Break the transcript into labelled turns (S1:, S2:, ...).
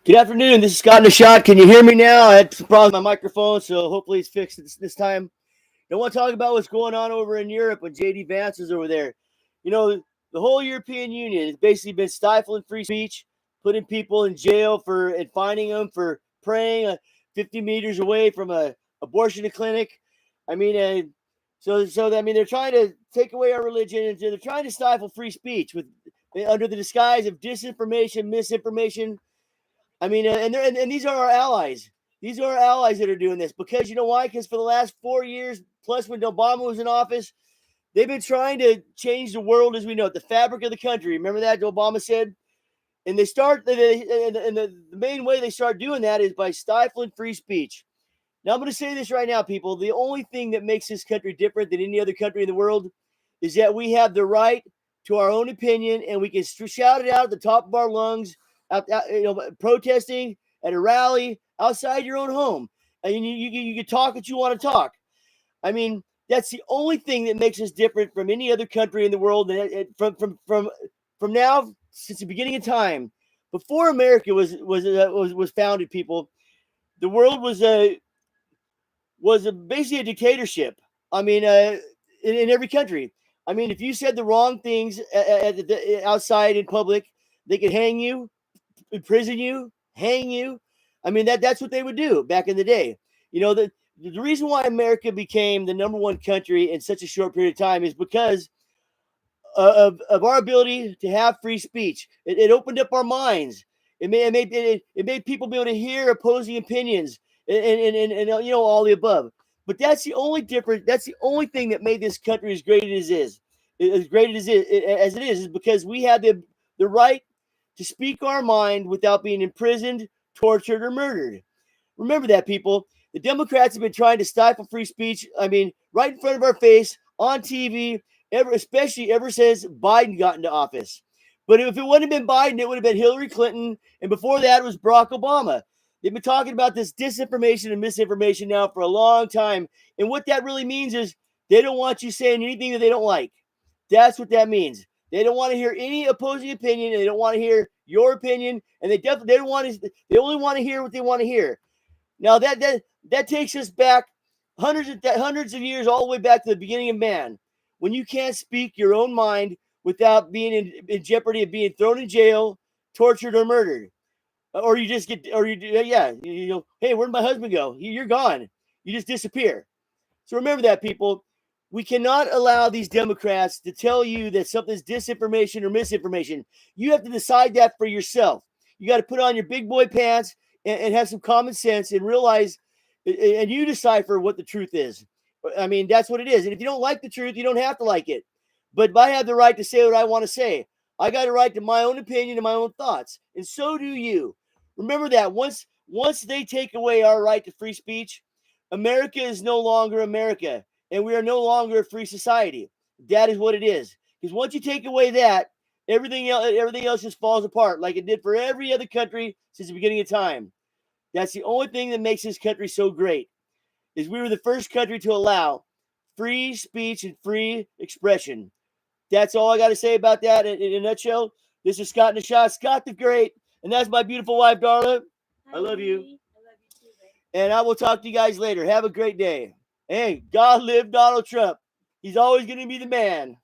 S1: Good afternoon. This is Scott in the Shot. Can you hear me now? I had some problems with my microphone, so hopefully it's fixed this time. I want to talk about what's going on over in Europe when JD Vance is over there. You know, the whole European Union has basically been stifling free speech, putting people in jail for and fining them for praying 50 meters away from a abortion clinic. I mean, they're trying to take away our religion and they're trying to stifle free speech with under the disguise of disinformation, misinformation. I mean, and these are our allies. These are our allies that are doing this because you know why? Because for the last 4 years, plus when Obama was in office, they've been trying to change the world as we know it, the fabric of the country. Remember that Obama said? And the main way they start doing that is by stifling free speech. Now, I'm going to say this right now, people. The only thing that makes this country different than any other country in the world is that we have the right to our own opinion and we can shout it out at the top of our lungs, protesting at a rally outside your own home. And you can talk what you want to talk. I mean, that's the only thing that makes us different from any other country in the world. And from now since the beginning of time, before America was founded, people, the world was basically a dictatorship. I mean, in every country. I mean, if you said the wrong things outside in public, they could hang you, imprison you, hang you. I mean, that's what they would do back in the day. You know, the reason why America became the number one country in such a short period of time is because of our ability to have free speech. It opened up our minds. It made people be able to hear opposing opinions and you know all the above. But that's the only difference. That's the only thing that made this country as great as it is. As great as it is because we have the right to speak our mind without being imprisoned, tortured, or murdered. Remember that, people. The Democrats have been trying to stifle free speech. I mean, right in front of our face on TV, especially ever since Biden got into office. But if it wouldn't have been Biden, it would have been Hillary Clinton. And before that, it was Barack Obama. They've been talking about this disinformation and misinformation now for a long time. And what that really means is they don't want you saying anything that they don't like. That's what that means. They don't want to hear any opposing opinion. And they don't want to hear your opinion. And they don't want to. They only want to hear what they want to hear. Now that takes us back hundreds of years, all the way back to the beginning of man, when you can't speak your own mind without being in jeopardy of being thrown in jail, tortured, or murdered, or you just get, or you know, hey, where'd my husband go? You're gone. You just disappear. So remember that, people. We cannot allow these Democrats to tell you that something's disinformation or misinformation. You have to decide that for yourself. You got to put on your big boy pants and have some common sense and realize, and you decipher what the truth is. I mean, that's what it is. And if you don't like the truth, you don't have to like it. But I have the right to say what I want to say. I got a right to my own opinion and my own thoughts. And so do you. Remember that once they take away our right to free speech, America is no longer America. And we are no longer a free society. That is what it is. Because once you take away that, everything else just falls apart like it did for every other country since the beginning of time. That's the only thing that makes this country so great. Is we were the first country to allow free speech and free expression. That's all I got to say about that in a nutshell. This is Scott in the Shot, Scott the Great, and that's my beautiful wife, Darla. I love you.
S2: I love you too, babe.
S1: And I will talk to you guys later. Have a great day. Hey, God live Donald Trump. He's always going to be the man.